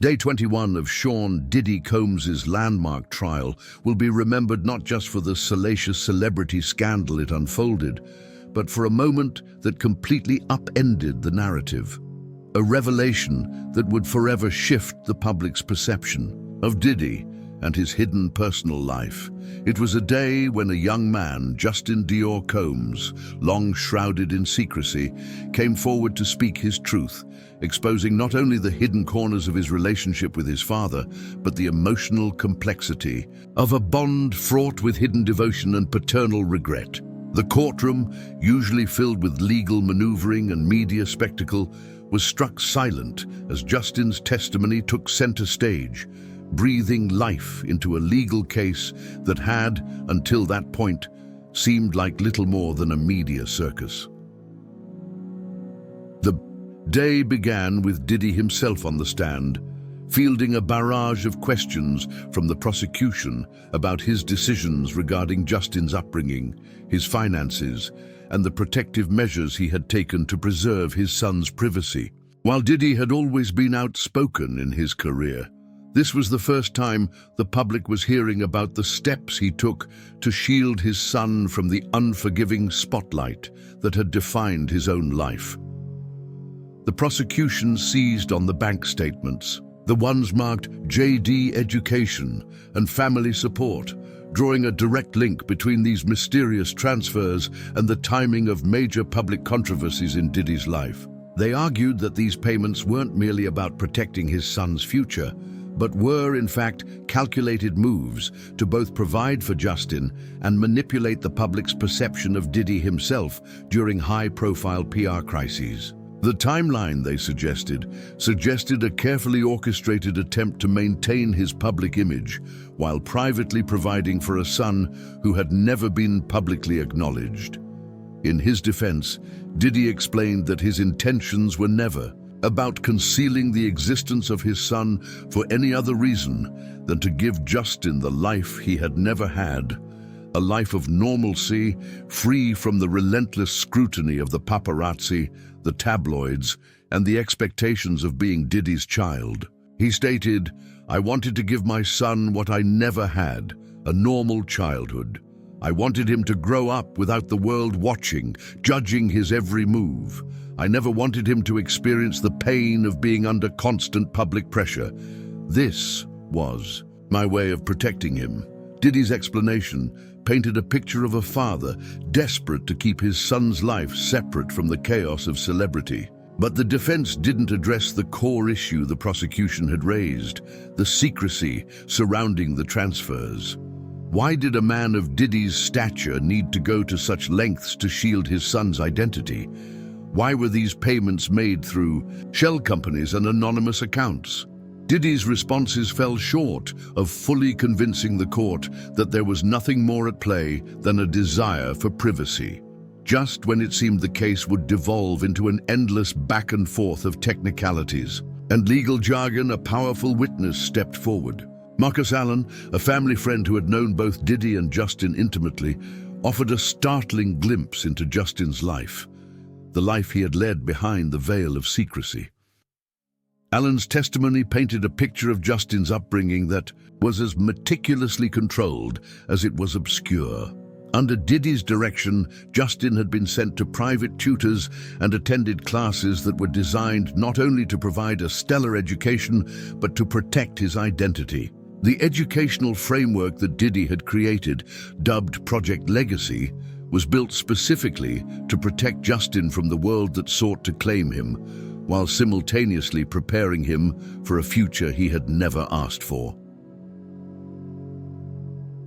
Day 21 of Diddy Combs' landmark trial will be remembered not just for the salacious celebrity scandal it unfolded, but for a moment that completely upended the narrative. A revelation that would forever shift the public's perception of Diddy and his hidden personal life. It was a day when a young man, Justin Dior Combs, long shrouded in secrecy, came forward to speak his truth, exposing not only the hidden corners of his relationship with his father, but the emotional complexity of a bond fraught with hidden devotion and paternal regret. The courtroom, usually filled with legal maneuvering and media spectacle, was struck silent as Justin's testimony took center stage, breathing life into a legal case that had, until that point, seemed like little more than a media circus. The day began with Diddy himself on the stand, fielding a barrage of questions from the prosecution about his decisions regarding Justin's upbringing, his finances, and the protective measures he had taken to preserve his son's privacy. While Diddy had always been outspoken in his career, this was the first time the public was hearing about the steps he took to shield his son from the unforgiving spotlight that had defined his own life. The prosecution seized on the bank statements, the ones marked JD Education and Family Support, drawing a direct link between these mysterious transfers and the timing of major public controversies in Diddy's life. They argued that these payments weren't merely about protecting his son's future, but were, in fact, calculated moves to both provide for Justin and manipulate the public's perception of Diddy himself during high-profile PR crises. The timeline, they suggested a carefully orchestrated attempt to maintain his public image while privately providing for a son who had never been publicly acknowledged. In his defense, Diddy explained that his intentions were never about concealing the existence of his son for any other reason than to give Justin the life he had never had, a life of normalcy, free from the relentless scrutiny of the paparazzi, the tabloids, and the expectations of being Diddy's child. He stated, "I wanted to give my son what I never had, a normal childhood. I wanted him to grow up without the world watching, judging his every move. I never wanted him to experience the pain of being under constant public pressure. This was my way of protecting him." Diddy's explanation painted a picture of a father desperate to keep his son's life separate from the chaos of celebrity. But the defense didn't address the core issue the prosecution had raised, the secrecy surrounding the transfers. Why did a man of Diddy's stature need to go to such lengths to shield his son's identity? Why were these payments made through shell companies and anonymous accounts? Diddy's responses fell short of fully convincing the court that there was nothing more at play than a desire for privacy. Just when it seemed the case would devolve into an endless back and forth of technicalities and legal jargon, a powerful witness stepped forward. Marcus Allen, a family friend who had known both Diddy and Justin intimately, offered a startling glimpse into Justin's life, the life he had led behind the veil of secrecy. Allen's testimony painted a picture of Justin's upbringing that was as meticulously controlled as it was obscure. Under Diddy's direction, Justin had been sent to private tutors and attended classes that were designed not only to provide a stellar education, but to protect his identity. The educational framework that Diddy had created, dubbed Project Legacy, was built specifically to protect Justin from the world that sought to claim him, while simultaneously preparing him for a future he had never asked for.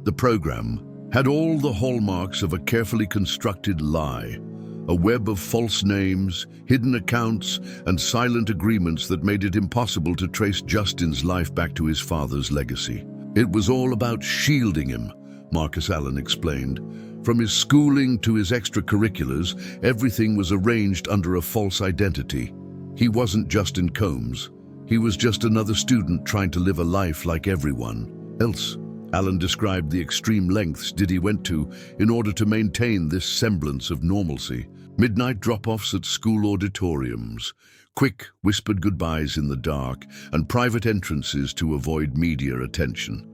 The program had all the hallmarks of a carefully constructed lie, a web of false names, hidden accounts, and silent agreements that made it impossible to trace Justin's life back to his father's legacy. It was all about shielding him, Marcus Allen explained. From his schooling to his extracurriculars, everything was arranged under a false identity. He wasn't Justin Combs. He was just another student trying to live a life like everyone else. Allen described the extreme lengths Diddy went to in order to maintain this semblance of normalcy. Midnight drop-offs at school auditoriums, quick, whispered goodbyes in the dark, and private entrances to avoid media attention.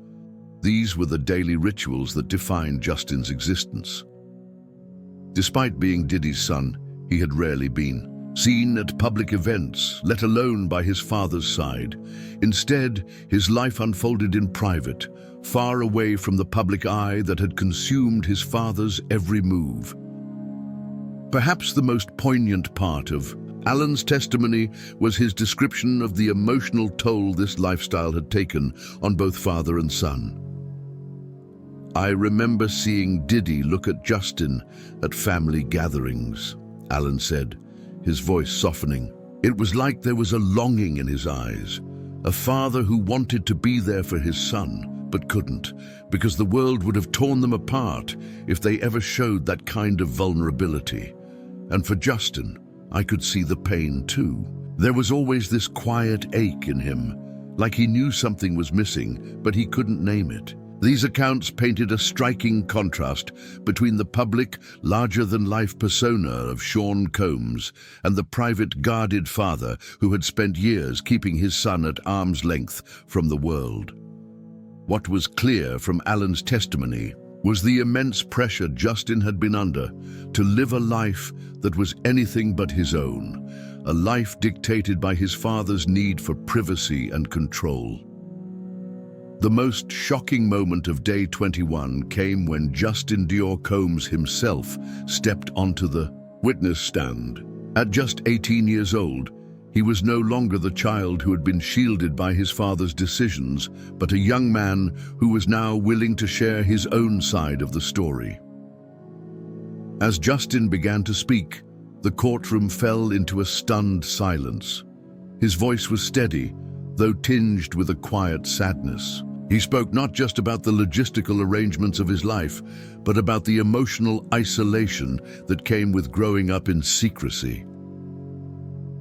These were the daily rituals that defined Justin's existence. Despite being Diddy's son, he had rarely been seen at public events, let alone by his father's side. Instead, his life unfolded in private, far away from the public eye that had consumed his father's every move. Perhaps the most poignant part of Alan's testimony was his description of the emotional toll this lifestyle had taken on both father and son. "I remember seeing Diddy look at Justin at family gatherings," Alan said, his voice softening. "It was like there was a longing in his eyes, a father who wanted to be there for his son, but couldn't, because the world would have torn them apart if they ever showed that kind of vulnerability. And for Justin, I could see the pain too. There was always this quiet ache in him, like he knew something was missing, but he couldn't name it." These accounts painted a striking contrast between the public, larger-than-life persona of Sean Combs and the private, guarded father who had spent years keeping his son at arm's length from the world. What was clear from Alan's testimony was the immense pressure Justin had been under to live a life that was anything but his own, a life dictated by his father's need for privacy and control. The most shocking moment of day 21 came when Justin Dior Combs himself stepped onto the witness stand. At just 18 years old, he was no longer the child who had been shielded by his father's decisions, but a young man who was now willing to share his own side of the story. As Justin began to speak, the courtroom fell into a stunned silence. His voice was steady, though tinged with a quiet sadness. He spoke not just about the logistical arrangements of his life, but about the emotional isolation that came with growing up in secrecy.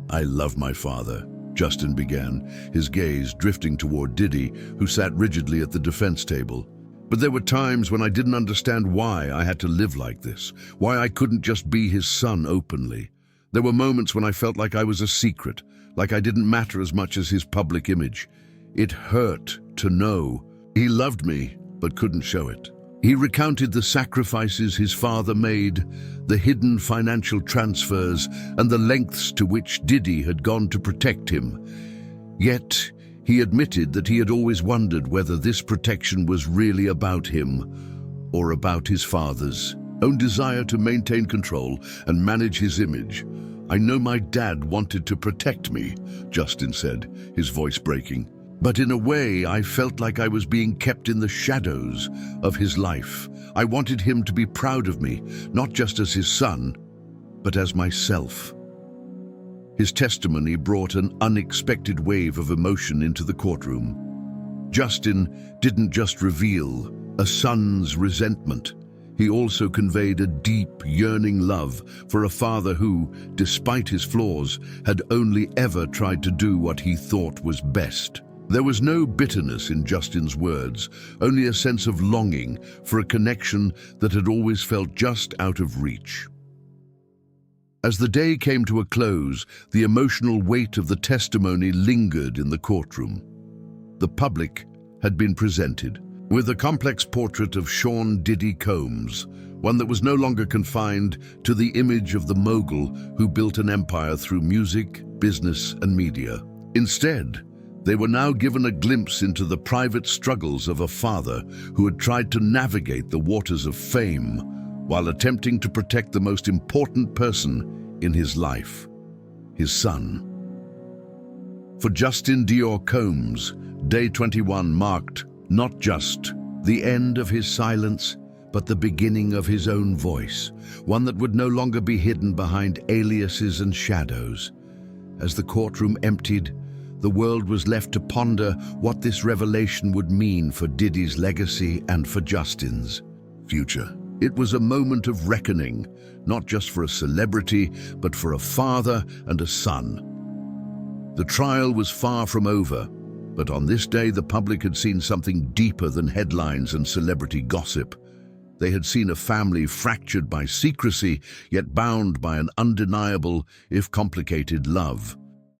"I love my father," Justin began, his gaze drifting toward Diddy, who sat rigidly at the defense table. "But there were times when I didn't understand why I had to live like this, why I couldn't just be his son openly. There were moments when I felt like I was a secret, like I didn't matter as much as his public image. It hurt to know he loved me, but couldn't show it." He recounted the sacrifices his father made, the hidden financial transfers, and the lengths to which Diddy had gone to protect him. Yet, he admitted that he had always wondered whether this protection was really about him or about his father's own desire to maintain control and manage his image. "I know my dad wanted to protect me," Justin said, his voice breaking. "But in a way, I felt like I was being kept in the shadows of his life. I wanted him to be proud of me, not just as his son, but as myself." His testimony brought an unexpected wave of emotion into the courtroom. Justin didn't just reveal a son's resentment. He also conveyed a deep, yearning love for a father who, despite his flaws, had only ever tried to do what he thought was best. There was no bitterness in Justin's words, only a sense of longing for a connection that had always felt just out of reach. As the day came to a close, the emotional weight of the testimony lingered in the courtroom. The public had been presented with a complex portrait of Sean Diddy Combs, one that was no longer confined to the image of the mogul who built an empire through music, business, and media. Instead, they were now given a glimpse into the private struggles of a father who had tried to navigate the waters of fame while attempting to protect the most important person in his life, his son. For Justin Dior Combs, Day 21 marked not just the end of his silence, but the beginning of his own voice, one that would no longer be hidden behind aliases and shadows. As the courtroom emptied, the world was left to ponder what this revelation would mean for Diddy's legacy and for Justin's future. It was a moment of reckoning, not just for a celebrity, but for a father and a son. The trial was far from over, but on this day the public had seen something deeper than headlines and celebrity gossip. They had seen a family fractured by secrecy, yet bound by an undeniable, if complicated, love.